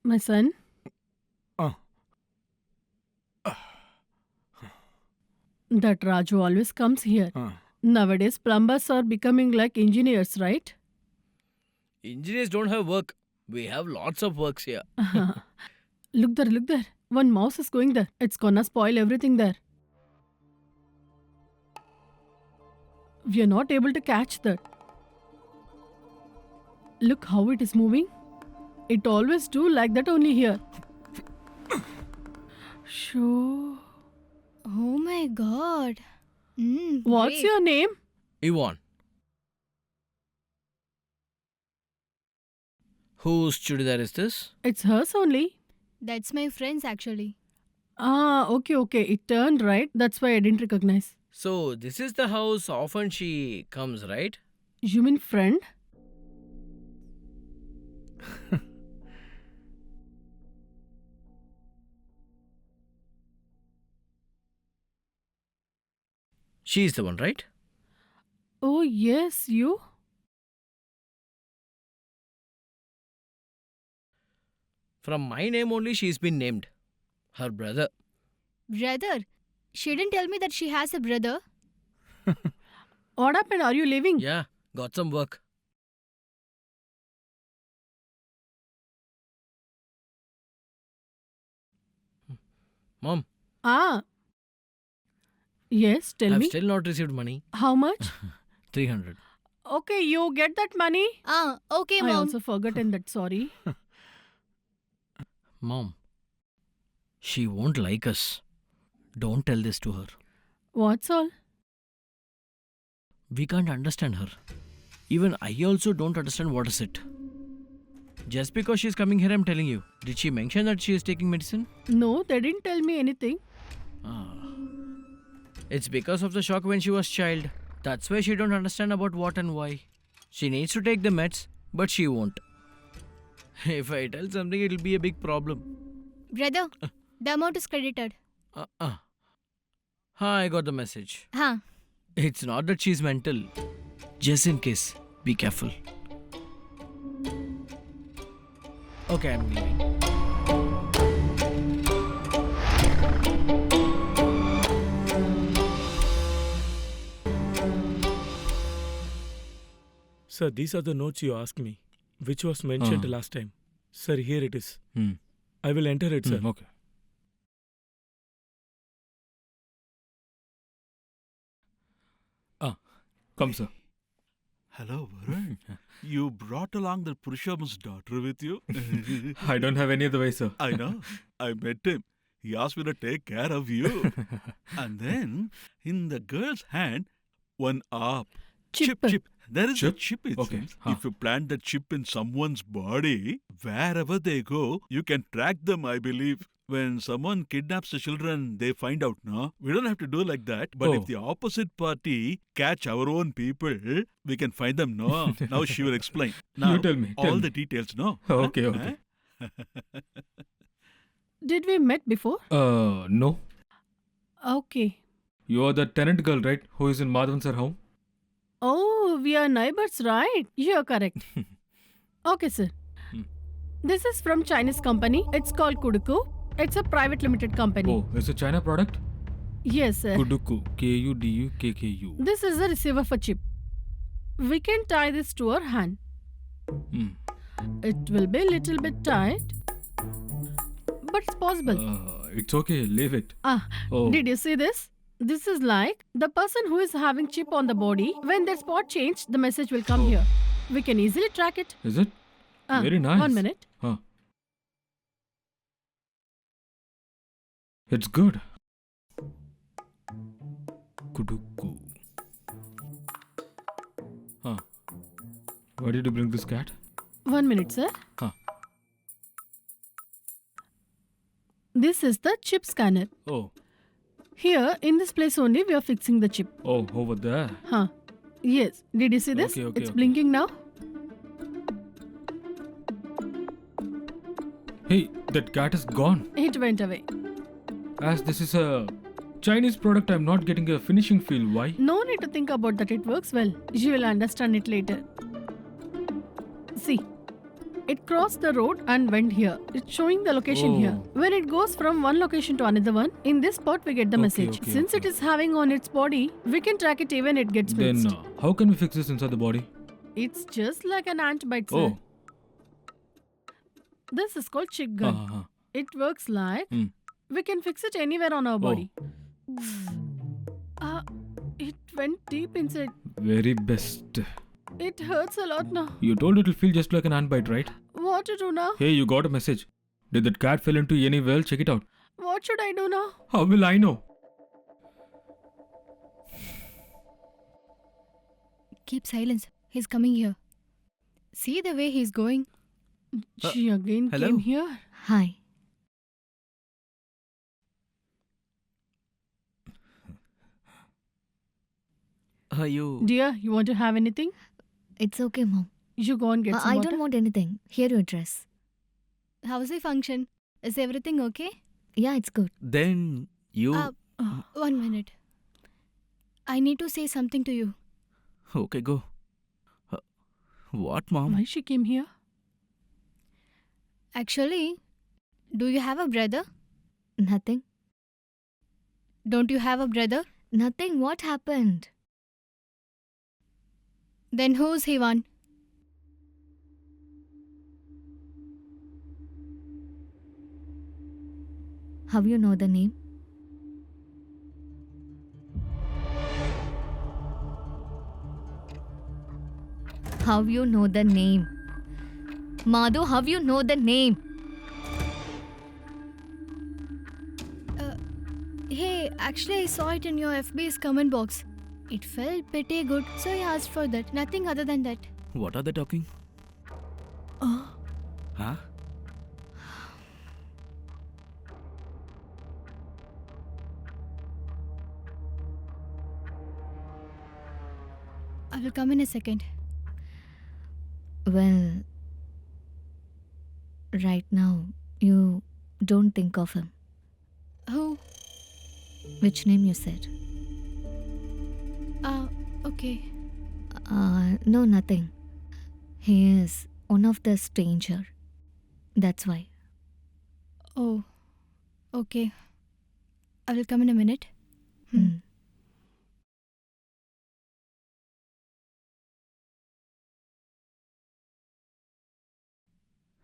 My son, Uh, that Raju always comes here. uh. Nowadays, plumbers are becoming like engineers, right? Engineers don't have work. We have lots of works here. Look there, look there. One mouse is going there. It's gonna spoil everything there. We are not able to catch that. Look how it is moving. It always do like that only here. Sure. Oh my god. What's Great. your name? Yvonne. Whose chudidar is this? It's hers only. That's my friend's actually. Ah, okay. It turned right. That's why I didn't recognize. So, this is the house often she comes, right? You mean friend? She's the one, right? Oh, yes, you? From my name only she's been named. Her brother. Brother? She didn't tell me that she has a brother. What happened? Are you leaving? Yeah, got some work. Mom, Ah. Yes, tell I've me. still not received money. How much? 300. Okay, you get that money? Okay, I mom. also forgotten that, sorry. Mom, she won't like us. Don't tell this to her. What's all? We can't understand her. Even I also don't understand what is it. Just because she's coming here, I'm telling you. Did she mention that she is taking medicine? No, they didn't tell me anything. Ah. It's because of the shock when she was child. That's why she don't understand about what and why. She needs to take the meds, but she won't. If I tell something, it'll be a big problem. Brother, the amount is credited. I got the message. Huh. It's not that she's mental. Just in case, be careful. Okay, I'm leaving. Sir, these are the notes you asked me, which was mentioned last time. Sir, here it is. I will enter it, sir. Okay. Come, sir. Hello, Varun. You brought along the Purushottam's daughter with you? I don't have any other way, sir. I know. I met him. He asked me to take care of you. And then, in the girl's hand, one up. Chip. There is Chip? a chip, it Okay, seems. huh. If you plant the chip in someone's body, wherever they go, you can track them, I believe. When someone kidnaps the children, they find out, no? We don't have to do like that. But Oh. if the opposite party catch our own people, we can find them, no? Now she will explain. Now, tell me, tell all me. the details, no? Okay. Did we met before? No. Okay. You are the tenant girl, right? Who is in Madhavan sir home? Oh, we are neighbors, right? You're correct. Okay, sir. This is from Chinese company. It's called Kuduku. It's a private limited company. Oh, it's a China product? Yes, sir. Kuduku. Kudukku. This is the receiver for chip. We can tie this to our hand. It will be a little bit tight, but it's possible. It's okay. Leave it. Oh. Did you see this? This is like the person who is having chip on the body. When their spot change, the message will come here. We can easily track it. Is it? Very nice. 1 minute. Huh. It's good. Kuduku. Huh. Why did you bring this cat? 1 minute, sir. Huh. This is the chip scanner. Oh. Here, in this place only, we are fixing the chip. Oh, over there. Huh. Yes. Did you see this? Okay, It's okay. blinking now. Hey, that cat is gone. It went away. As this is a Chinese product, I'm not getting a finishing feel. Why? No need to think about that. It works well. You will understand it later. See, It crossed the road and went here. It's showing the location here. Oh. When it goes from one location to another one, in this spot we get the Okay, message. okay, Since okay. it is having on its body, we can track it even it gets Then mixed. how can we fix this inside the body? It's just like an ant bite, sir. Oh. This is called chick gun. Uh-huh. It works like Hmm. we can fix it anywhere on our Oh. body. It went deep inside. Very best. It hurts a lot now. You told it'll feel just like an ant bite, right? What to do now? Hey, you got a message. Did that cat fall into any well? Check it out. What should I do now? How will I know? Keep silence. He's coming here. See the way he's going. She again hello? came here. Hi. You. Dear, you want to have anything? It's okay, Mom. You go and get some I water. don't want anything. Here your dress. How's the function? Is everything okay? Yeah, it's good. Then you. Oh, 1 minute. I need to say something to you. Okay, go. What, Mom? why she came here? Actually, do you have a brother? Nothing. Don't you have a brother? Nothing. What happened? Then who's he one? How you know the name? How you know the name? Madhu, how you know the name? Hey, actually I saw it in your FB's comment box. It felt pretty good, so I asked for that. Nothing other than that. What are they talking? Huh? I will come in a second. Well, right now, you don't think of him. Who? Which name you said? Okay. No, nothing. He is one of the stranger. That's why. Oh, okay. I will come in a minute.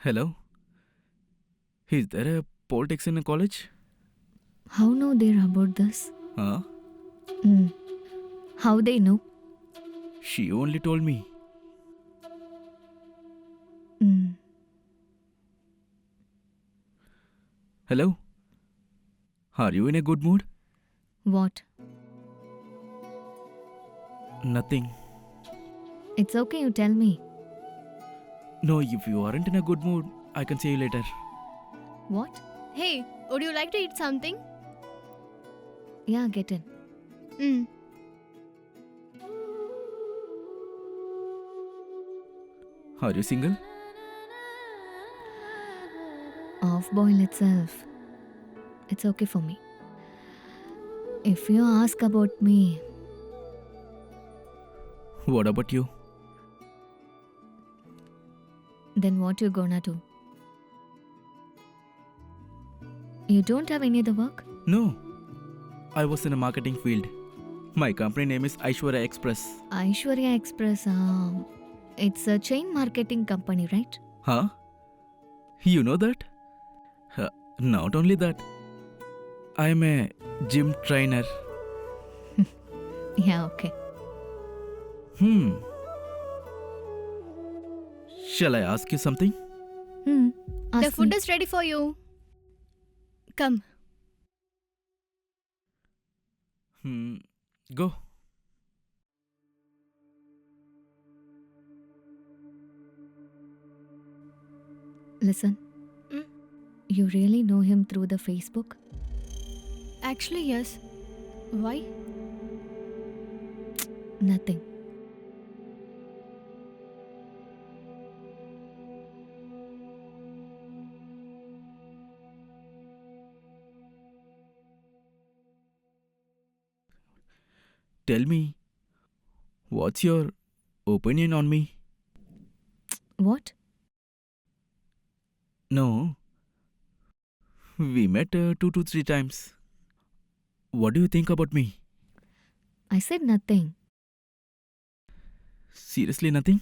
Hello? Is there a politics in a college? How know they about this? Huh? How they know? She only told me. Hello? Are you in a good mood? What? Nothing. It's okay, you tell me. No, if you aren't in a good mood, I can see you later. What? Hey, would you like to eat something? Yeah, get in. Are you single? Off boil itself. It's okay for me. If you ask about me, What about you? then what you gonna do? You don't have any other work? No. I was in a marketing field. My company name is Aishwarya Express. Aishwarya Express, it's a chain marketing company, right? Huh? You know that? Not only that, I am a gym trainer. Yeah, okay. Shall I ask you something? Ask The food me. is ready for you. Come. Go. Listen. Hmm? You really know him through the Facebook? Actually, yes. Why? Nothing. Tell me, what's your opinion on me? What? No. We met 2 to 3 times. What do you think about me? I said nothing. Seriously, nothing?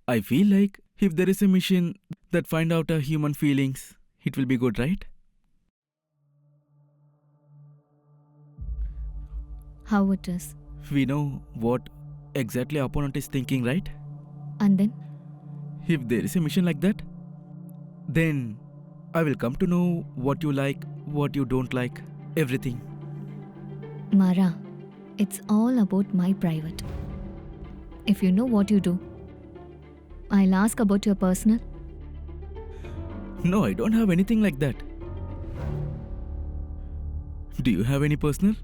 I feel like if there is a mission that find out our human feelings, it will be good, right? How it is. We know what exactly our opponent is thinking, right? And then? If there is a mission like that, then I will come to know what you like, what you don't like, everything. Mara, it's all about my private. If you know what you do, I'll ask about your personal. No, I don't have anything like that. Do you have any personal?